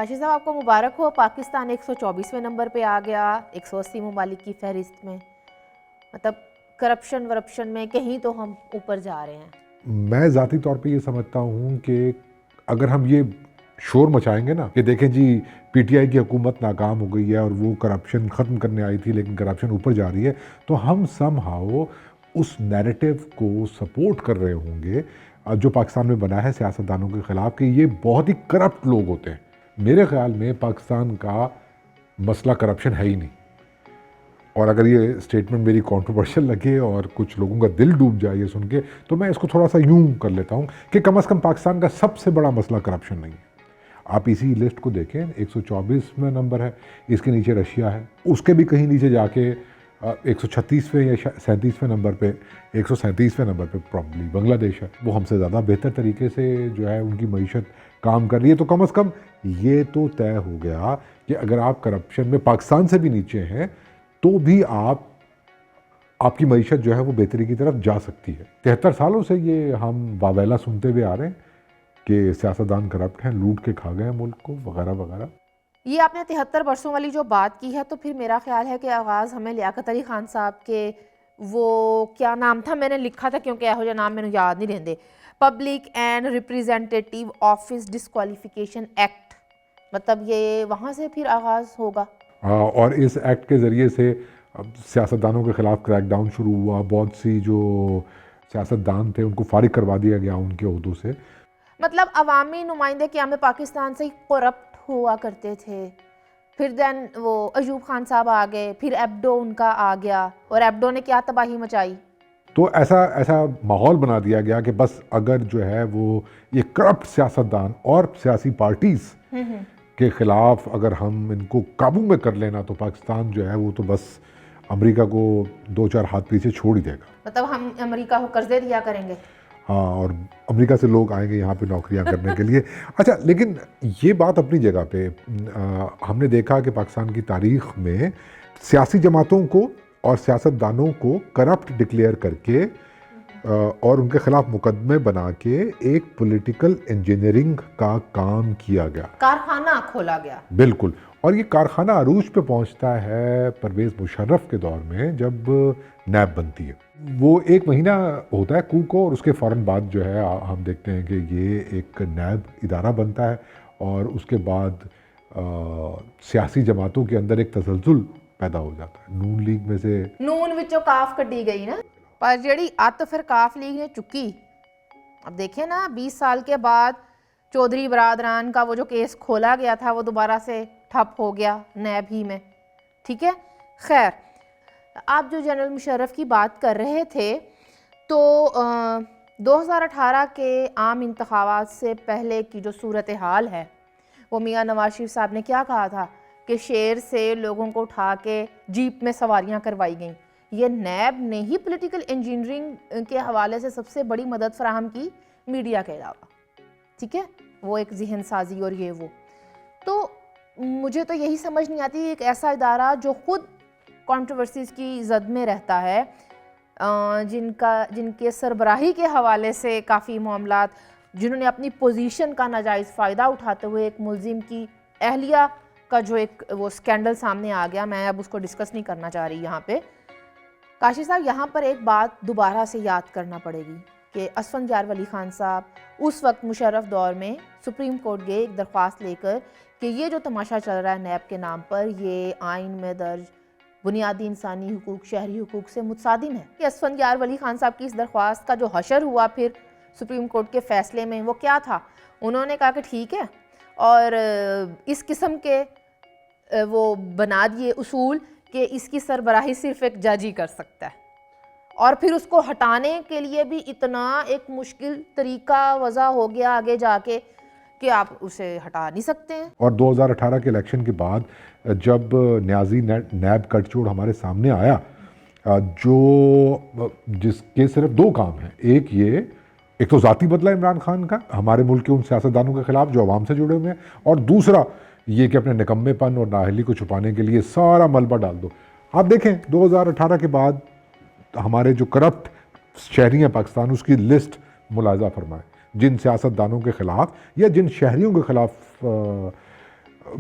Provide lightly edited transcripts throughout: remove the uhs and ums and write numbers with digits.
کاشی صاحب آپ کو مبارک ہو، پاکستان 124ویں نمبر پہ آ گیا 180 ممالک کی فہرست میں. مطلب کرپشن ورپشن میں کہیں تو ہم اوپر جا رہے ہیں. میں ذاتی طور پہ یہ سمجھتا ہوں کہ اگر ہم یہ شور مچائیں گے نا کہ دیکھیں جی پی ٹی آئی کی حکومت ناکام ہو گئی ہے اور وہ کرپشن ختم کرنے آئی تھی لیکن کرپشن اوپر جا رہی ہے، تو ہم سم ہاؤ اس نیریٹو کو سپورٹ کر رہے ہوں گے جو پاکستان میں بنا ہے سیاستدانوں کے خلاف کہ یہ بہت ہی کرپٹ لوگ ہوتے ہیں. میرے خیال میں پاکستان کا مسئلہ کرپشن ہے ہی نہیں. اور اگر یہ اسٹیٹمنٹ میری کانٹروورشل لگے اور کچھ لوگوں کا دل ڈوب جائے یہ سن کے، تو میں اس کو تھوڑا سا یوں کر لیتا ہوں کہ کم از کم پاکستان کا سب سے بڑا مسئلہ کرپشن نہیں ہے. آپ اسی لسٹ کو دیکھیں 124واں نمبر ہے، اس کے نیچے رشیا ہے، اس کے بھی کہیں نیچے جا کے 136ویں یا 37ویں نمبر پہ 137ویں نمبر پہ پرابلی بنگلہ دیش ہے. وہ ہم سے زیادہ بہتر طریقے سے جو ہے ان کی معیشت کام کر رہی ہے. تو کم از کم یہ تو طے ہو گیا کہ اگر آپ کرپشن میں پاکستان سے بھی نیچے ہیں تو بھی آپ کی معیشت جو ہے وہ بہتری کی طرف جا سکتی ہے. 73 سالوں سے یہ ہم واویلا سنتے ہوئے آ رہے ہیں کہ سیاستدان کرپٹ ہیں، لوٹ کے کھا گئے ہیں ملک کو وغیرہ وغیرہ. یہ آپ نے 73 برسوں والی جو بات کی ہے، تو پھر میرا خیال ہے کہ آغاز ہمیں لیاقت علی خان صاحب کے وہ کیا نام تھا، میں نے لکھا تھا کیونکہ ایہو جا نام میں یاد نہیں رہندے، public and representative office disqualification act, مطلب یہ وہاں سے پھر آغاز ہوگا. اور اس ایکٹ کے ذریعے سے سیاستدانوں کے خلاف کریک ڈاؤن شروع ہوا. بہت سی جو سیاستدان تھے ان کو فارغ کروا دیا گیا ان کے عہدوں سے. مطلب عوامی نمائندے قیام پاکستان سے کرپٹ ہوا کرتے تھے. پھر دین وہ ایوب خان صاحب آ گئے، پھر ایبڈو ان کا آ گیا، اور ایبڈو نے کیا تباہی مچائی. تو ایسا ماحول بنا دیا گیا کہ بس اگر جو ہے وہ یہ کرپٹ سیاستدان اور سیاسی پارٹیز کے خلاف اگر ہم ان کو قابو میں کر لینا تو پاکستان جو ہے وہ تو بس امریکہ کو 2-4 ہاتھ پیچھے چھوڑ ہی دے گا. مطلب ہم امریکہ کو قرضے دیا کریں گے. ہاں، اور امریکہ سے لوگ آئیں گے یہاں پہ نوکریاں کرنے کے لیے. اچھا، لیکن یہ بات اپنی جگہ پہ ہم نے دیکھا کہ پاکستان کی تاریخ میں سیاسی جماعتوں کو اور سیاستدانوں کو کرپٹ ڈکلیئر کر کے اور ان کے خلاف مقدمے بنا کے ایک پولیٹیکل انجینئرنگ کا کام کیا گیا، کارخانہ کھولا گیا. بالکل. اور یہ کارخانہ عروج پہ پہنچتا ہے پرویز مشرف کے دور میں جب نیب بنتی ہے. وہ 1 مہینہ ہوتا ہے کو کو، اور اس کے فوراً بعد جو ہے ہم دیکھتے ہیں کہ یہ ایک نیب ادارہ بنتا ہے اور اس کے بعد سیاسی جماعتوں کے اندر ایک تسلسل پیدا ہو جاتا ہے. نون لیگ میں سے نون وچوں کاف کڈی گئی نا، پر جڑی ات پھر کاف لیگ نے چکی. اب دیکھیں نا 20 سال کے بعد چودھری برادران کا وہ جو کیس کھولا گیا تھا وہ دوبارہ سے ٹھپ ہو گیا نیب ہی میں. ٹھیک ہے، خیر آپ جو جنرل مشرف کی بات کر رہے تھے تو 2018 کے عام انتخابات سے پہلے کی جو صورتحال ہے وہ میاں نواز شریف صاحب نے کیا کہا تھا کہ شیر سے لوگوں کو اٹھا کے جیپ میں سواریاں کروائی گئیں. یہ نیب نے ہی پولیٹیکل انجینئرنگ کے حوالے سے سب سے بڑی مدد فراہم کی میڈیا کے علاوہ. ٹھیک ہے، وہ ایک ذہن سازی اور یہ وہ. تو مجھے تو یہی سمجھ نہیں آتی، ایک ایسا ادارہ جو خود کنٹروورسیز کی زد میں رہتا ہے، جن کے سربراہی کے حوالے سے کافی معاملات، جنہوں نے اپنی پوزیشن کا ناجائز فائدہ اٹھاتے ہوئے ایک ملزم کی اہلیہ کا جو ایک وہ سکینڈل سامنے آ گیا، میں اب اس کو ڈسکس نہیں کرنا چاہ رہی یہاں پہ. کاشی صاحب یہاں پر ایک بات دوبارہ سے یاد کرنا پڑے گی کہ اسفندیار ولی خان صاحب اس وقت مشرف دور میں سپریم کورٹ گئے ایک درخواست لے کر کہ یہ جو تماشا چل رہا ہے نیب کے نام پر یہ آئین میں درج بنیادی انسانی حقوق، شہری حقوق سے متصادم ہے. کہ اسفندیار ولی خان صاحب کی اس درخواست کا جو حشر ہوا پھر سپریم کورٹ کے فیصلے میں وہ کیا تھا، انہوں نے کہا کہ ٹھیک ہے، اور اس قسم کے وہ بنا دیے اصول کہ اس کی سربراہی صرف ایک جج ہی کر سکتا ہے، اور پھر اس کو ہٹانے کے لیے بھی اتنا ایک مشکل طریقہ وضع ہو گیا آگے جا کے کہ آپ اسے ہٹا نہیں سکتے ہیں. اور 2018 کے الیکشن کے بعد جب نیازی نیب کٹ چوڑ ہمارے سامنے آیا جس کے صرف 2 کام ہیں، ایک تو ذاتی بدلہ عمران خان کا ہمارے ملک کے ان سیاستدانوں کے خلاف جو عوام سے جڑے ہوئے ہیں، اور دوسرا یہ کہ اپنے نکمے پن اور نااہلی کو چھپانے کے لیے سارا ملبہ ڈال دو. آپ دیکھیں 2018 کے بعد ہمارے جو کرپٹ شہری ہیں پاکستان، اس کی لسٹ ملاحظہ فرمائیں. جن سیاستدانوں کے خلاف یا جن شہریوں کے خلاف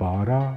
12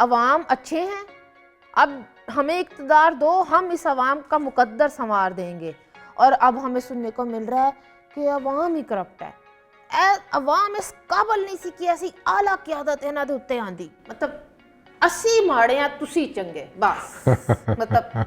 عوام اچھے ہیں، اب ہمیں اقتدار دو، ہم اس عوام کا مقدر سنوار دیں گے. اور اب ہمیں سننے کو مل رہا ہے کہ عوام ہی کرپٹ ہے. عوام اس قابل نہیں سی کہ ایسی اعلیٰ قیادت انہاں دے اتے آندی. مطلب اسی ماڑے ہیں تسی چنگے بس. مطلب